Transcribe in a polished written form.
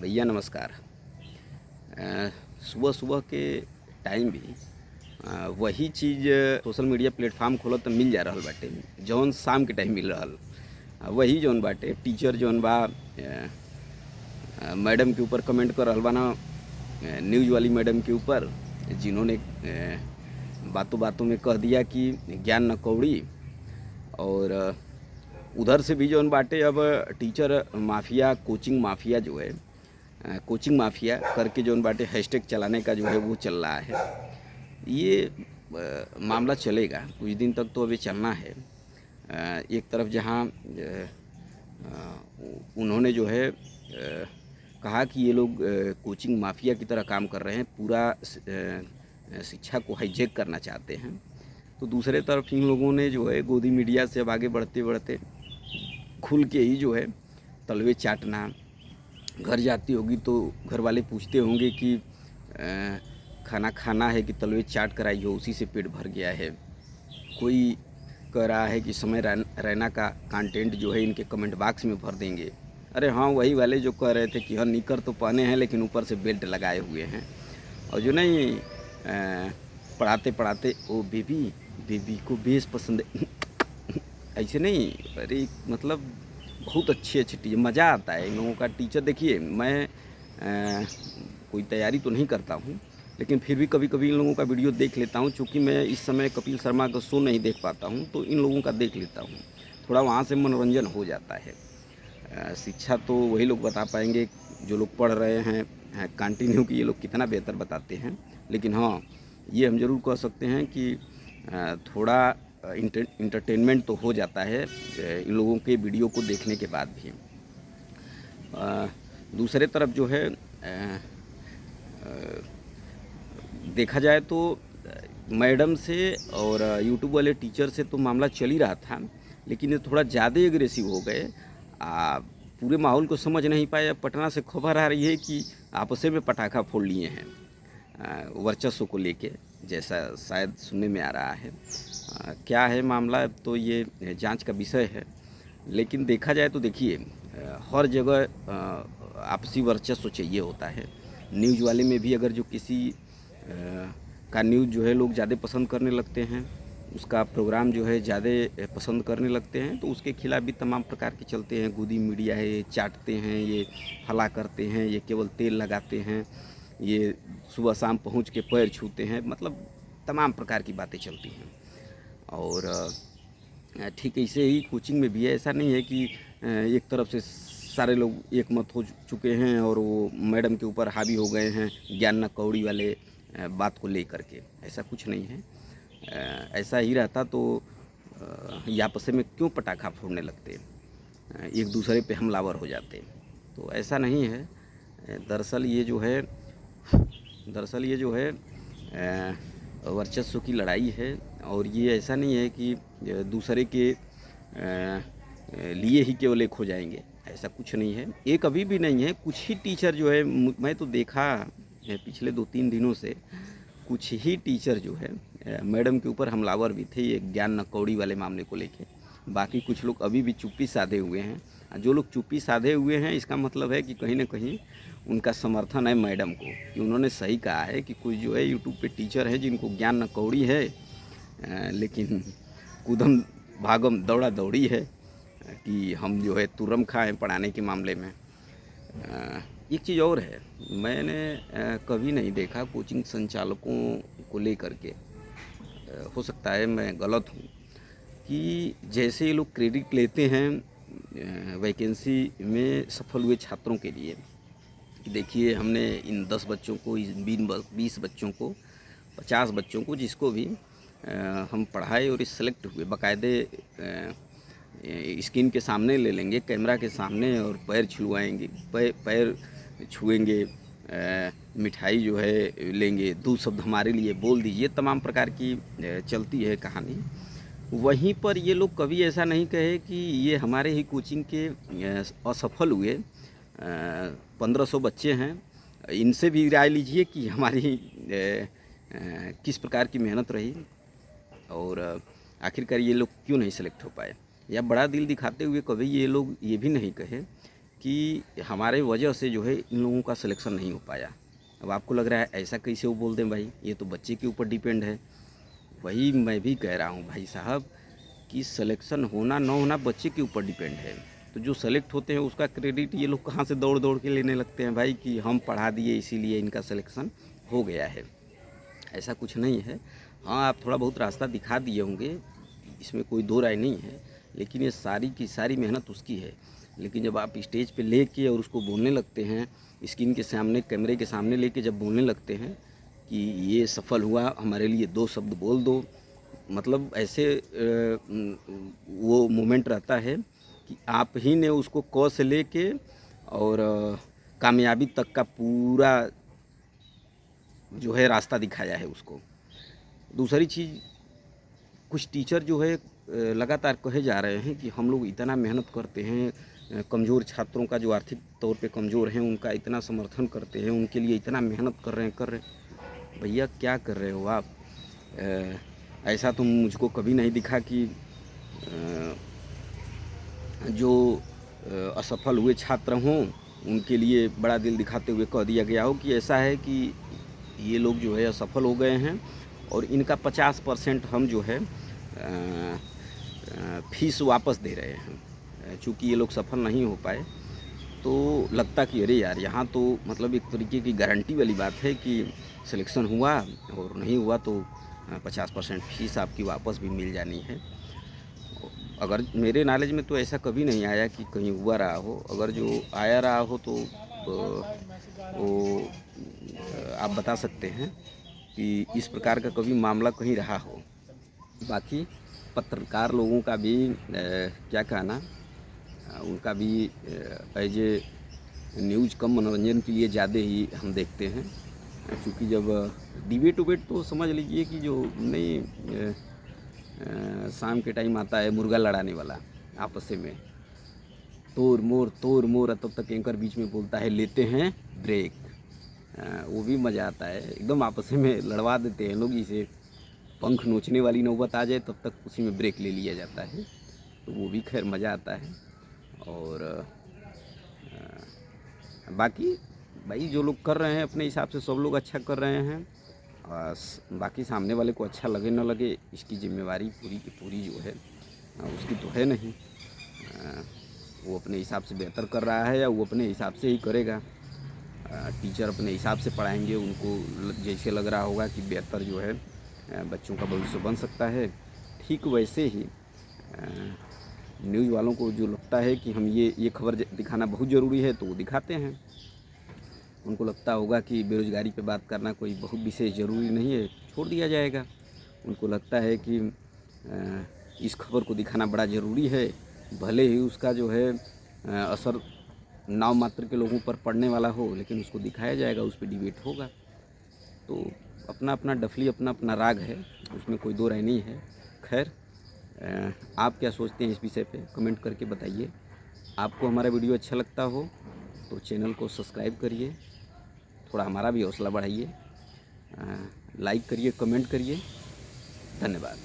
भैया नमस्कार। सुबह सुबह के टाइम भी वही चीज़ सोशल मीडिया प्लेटफॉर्म खोलो तो मिल जा रहल बाटे जौन शाम के टाइम मिल रहल। वही जौन बाटे टीचर जौन बा मैडम के ऊपर कमेंट कर रहल बा ना, न्यूज़ वाली मैडम के ऊपर, जिन्होंने बातों बातों में कह दिया कि ज्ञान न कौड़ी। और उधर से भी जौन बाटे अब टीचर माफिया, कोचिंग माफिया जो है, कोचिंग माफिया करके जौन बाटे हैशटैग चलाने का जो है वो चल रहा है। ये मामला चलेगा कुछ दिन तक तो अभी चलना है। एक तरफ जहाँ उन्होंने जो है कहा कि ये लोग कोचिंग माफिया की तरह काम कर रहे हैं, पूरा शिक्षा को हाईजैक करना चाहते हैं, तो दूसरे तरफ इन लोगों ने जो है गोदी मीडिया से अब आगे बढ़ते बढ़ते खुल के ही जो है तलवे चाटना। घर जाती होगी तो घर वाले पूछते होंगे कि खाना खाना है कि तलवे चाट कर आई हो, उसी से पेट भर गया है। कोई कह रहा है कि समय रैना का कंटेंट जो है इनके कमेंट बॉक्स में भर देंगे। अरे हाँ, वही वाले जो कह रहे थे कि हाँ निकर तो पहने हैं लेकिन ऊपर से बेल्ट लगाए हुए हैं। और जो नहीं पढ़ाते पढ़ाते ओ बेबी बेबी को बेस पसंद है ऐसे नहीं। अरे मतलब बहुत अच्छी टीचर, मज़ा आता है इन लोगों का। टीचर देखिए, मैं कोई तैयारी तो नहीं करता हूँ, लेकिन फिर भी कभी कभी इन लोगों का वीडियो देख लेता हूँ। चूँकि मैं इस समय कपिल शर्मा का शो नहीं देख पाता हूँ, तो इन लोगों का देख लेता हूँ, थोड़ा वहाँ से मनोरंजन हो जाता है। शिक्षा तो वही लोग बता पाएंगे जो लोग पढ़ रहे हैं कंटिन्यू, कि ये लोग कितना बेहतर बताते हैं। लेकिन हाँ, ये हम ज़रूर कह सकते हैं कि थोड़ा इंटरटेनमेंट तो हो जाता है इन लोगों के वीडियो को देखने के बाद भी। दूसरे तरफ जो है देखा जाए तो मैडम से और यूट्यूब वाले टीचर से तो मामला चल ही रहा था, लेकिन ये थोड़ा ज़्यादा एग्रेसिव हो गए। पूरे माहौल को समझ नहीं पाए। पटना से खबर आ रही है कि आपस में पटाखा फोड़ लिए हैं वर्चस्व को लेके, जैसा शायद सुनने में आ रहा है। क्या है मामला, तो ये जांच का विषय है। लेकिन देखा जाए तो देखिए, हर जगह आपसी वर्चस्व चाहिए होता है। न्यूज़ वाले में भी अगर जो किसी का न्यूज़ जो है लोग ज़्यादा पसंद करने लगते हैं, उसका प्रोग्राम जो है ज़्यादा पसंद करने लगते हैं, तो उसके खिलाफ भी तमाम प्रकार के चलते हैं। गोदी मीडिया है, ये चाटते हैं, ये हला करते हैं, ये केवल तेल लगाते हैं, ये सुबह शाम पहुंच के पैर छूते हैं, मतलब तमाम प्रकार की बातें चलती हैं। और ठीक ऐसे ही कोचिंग में भी है। ऐसा नहीं है कि एक तरफ से सारे लोग एक मत हो चुके हैं और वो मैडम के ऊपर हावी हो गए हैं ज्ञान न कौड़ी वाले बात को लेकर के। ऐसा कुछ नहीं है। ऐसा ही रहता तो ये आपस में क्यों पटाखा फोड़ने लगते, एक दूसरे पे हमलावर हो जाते। तो ऐसा नहीं है। दरअसल ये जो है वर्चस्व की लड़ाई है। और ये ऐसा नहीं है कि दूसरे के लिए ही केवल एक हो जाएंगे, ऐसा कुछ नहीं है। एक अभी भी नहीं है। कुछ ही टीचर जो है, मैं तो देखा है पिछले 2-3 दिनों से, कुछ ही टीचर जो है मैडम के ऊपर हमलावर भी थे, ये ज्ञान न कौड़ी वाले मामले को लेके। बाकी कुछ लोग अभी भी चुप्पी साधे हुए हैं। जो लोग चुप्पी साधे हुए हैं, इसका मतलब है कि कहीं ना कहीं उनका समर्थन है मैडम को, कि उन्होंने सही कहा है कि कुछ जो है यूट्यूब पे टीचर हैं जिनको ज्ञान न कौड़ी है, लेकिन कूदम भागम दौड़ा दौड़ी है कि हम जो है तुरम खाएँ पढ़ाने के मामले में। एक चीज़ और है, मैंने कभी नहीं देखा कोचिंग संचालकों को लेकर के, हो सकता है मैं गलत हूँ, कि जैसे ये लोग क्रेडिट लेते हैं वैकेंसी में सफल हुए छात्रों के लिए, कि देखिए हमने इन 10 बच्चों को, इन 20 बच्चों को, 50 बच्चों को, जिसको भी हम पढ़ाए और सेलेक्ट हुए, बाकायदे स्क्रीन के सामने ले लेंगे, कैमरा के सामने, और पैर छुआएंगे, पैर छुएंगे, मिठाई जो है लेंगे, 2 शब्द हमारे लिए बोल दीजिए, तमाम प्रकार की चलती है कहानी। वहीं पर ये लोग कभी ऐसा नहीं कहे कि ये हमारे ही कोचिंग के असफल हुए 1500 बच्चे हैं, इनसे भी राय लीजिए कि हमारी किस प्रकार की मेहनत रही, और आखिरकार ये लोग क्यों नहीं सेलेक्ट हो पाए। या बड़ा दिल दिखाते हुए कभी ये लोग ये भी नहीं कहे कि हमारे वजह से जो है इन लोगों का सिलेक्शन नहीं हो पाया। अब आपको लग रहा है ऐसा कैसे वो बोल दें भाई, ये तो बच्चे के ऊपर डिपेंड है। वही मैं भी कह रहा हूँ भाई साहब कि सिलेक्शन होना ना होना बच्चे के ऊपर डिपेंड है। तो जो सेलेक्ट होते हैं उसका क्रेडिट ये लोग कहाँ से दौड़ दौड़ के लेने लगते हैं भाई कि हम पढ़ा दिए इसीलिए इनका सिलेक्शन हो गया है। ऐसा कुछ नहीं है। हाँ, आप थोड़ा बहुत रास्ता दिखा दिए होंगे, इसमें कोई दो राय नहीं है, लेकिन ये सारी की सारी मेहनत उसकी है। लेकिन जब आप स्टेज पे लेके और उसको बोलने लगते हैं, स्क्रीन के सामने, कैमरे के सामने लेके जब बोलने लगते हैं कि ये सफल हुआ, हमारे लिए 2 शब्द बोल दो, मतलब ऐसे वो मोमेंट रहता है कि आप ही ने उसको क से लेके और कामयाबी तक का पूरा जो है रास्ता दिखाया है उसको। दूसरी चीज़, कुछ टीचर जो है लगातार कहे जा रहे हैं कि हम लोग इतना मेहनत करते हैं, कमज़ोर छात्रों का जो आर्थिक तौर पे कमज़ोर हैं उनका इतना समर्थन करते हैं, उनके लिए इतना मेहनत कर रहे हैं। भैया क्या कर रहे हो आप? ऐसा तो मुझको कभी नहीं दिखा कि जो असफल हुए छात्र हों उनके लिए बड़ा दिल दिखाते हुए कह दिया गया हो कि ऐसा है कि ये लोग जो है असफल हो गए हैं और इनका 50% हम जो है फीस वापस दे रहे हैं। चूँकि ये लोग सफल नहीं हो पाए तो लगता कि अरे यार, यहाँ तो मतलब एक तरीके की गारंटी वाली बात है कि सिलेक्शन हुआ और नहीं हुआ तो 50% फीस आपकी वापस भी मिल जानी है। अगर मेरे नॉलेज में तो ऐसा कभी नहीं आया कि कहीं हुआ रहा हो। अगर जो आया रहा हो तो वो आप बता सकते हैं कि इस प्रकार का कभी मामला कहीं रहा हो। बाकी पत्रकार लोगों का भी क्या कहना, उनका भी एज ए न्यूज़ कम मनोरंजन के लिए ज़्यादा ही हम देखते हैं। क्योंकि जब डिबेट उबेट तो समझ लीजिए कि जो नहीं शाम के टाइम आता है मुर्गा लड़ाने वाला आपस में, तोड़ मोर, तब तक एंकर बीच में बोलता है लेते हैं ब्रेक। वो भी मज़ा आता है, एकदम आपस में लड़वा देते हैं लोग। इसे पंख नोचने वाली नौबत आ जाए तब तक उसी में ब्रेक ले लिया जाता है, तो वो भी खैर मज़ा आता है। और बाकी भाई जो लोग कर रहे हैं अपने हिसाब से सब लोग अच्छा कर रहे हैं। बाकी सामने वाले को अच्छा लगे न लगे इसकी जिम्मेवारी पूरी की पूरी जो है उसकी तो है नहीं। वो अपने हिसाब से बेहतर कर रहा है या वो अपने हिसाब से ही करेगा। टीचर अपने हिसाब से पढ़ाएंगे, उनको जैसे लग रहा होगा कि बेहतर जो है बच्चों का भविष्य बन सकता है, ठीक वैसे ही न्यूज़ वालों को जो लगता है कि हम ये खबर दिखाना बहुत ज़रूरी है तो वो दिखाते हैं। उनको लगता होगा कि बेरोज़गारी पे बात करना कोई बहुत विशेष ज़रूरी नहीं है, छोड़ दिया जाएगा। उनको लगता है कि इस खबर को दिखाना बड़ा ज़रूरी है, भले ही उसका जो है असर नाम मात्र के लोगों पर पड़ने वाला हो, लेकिन उसको दिखाया जाएगा, उस पर डिबेट होगा। तो अपना अपना डफली, अपना अपना राग है, उसमें कोई दो राय नहीं है। खैर, आप क्या सोचते हैं इस विषय पे कमेंट करके बताइए। आपको हमारा वीडियो अच्छा लगता हो तो चैनल को सब्सक्राइब करिए, थोड़ा हमारा भी हौसला बढ़ाइए, लाइक करिए, कमेंट करिए। धन्यवाद।